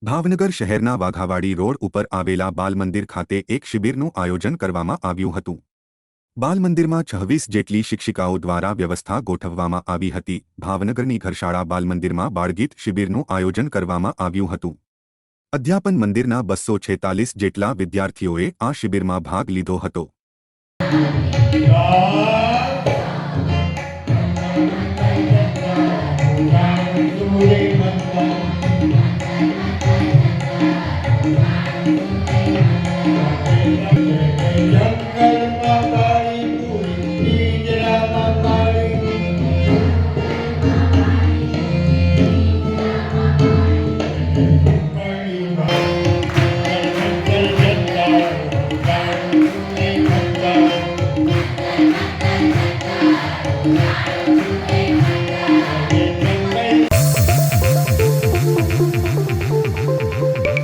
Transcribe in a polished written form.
ભાવનગર શહેરના વાઘાવાડી રોડ ઉપર આવેલા બાલમંદિર ખાતે એક શિબિરનું આયોજન કરવામાં આવ્યું હતું। બાલમંદિરમાં 26 જેટલી શિક્ષિકાઓ દ્વારા વ્યવસ્થા ગોઠવવામાં આવી હતી। ભાવનગરની ઘરશાળા બાલમંદિરમાં બાળગીત શિબિરનું આયોજન કરવામાં આવ્યું હતું। અધ્યાપન મંદિરના 246 જેટલા વિદ્યાર્થીઓએ આ શિબિરમાં ભાગ લીધો હતો।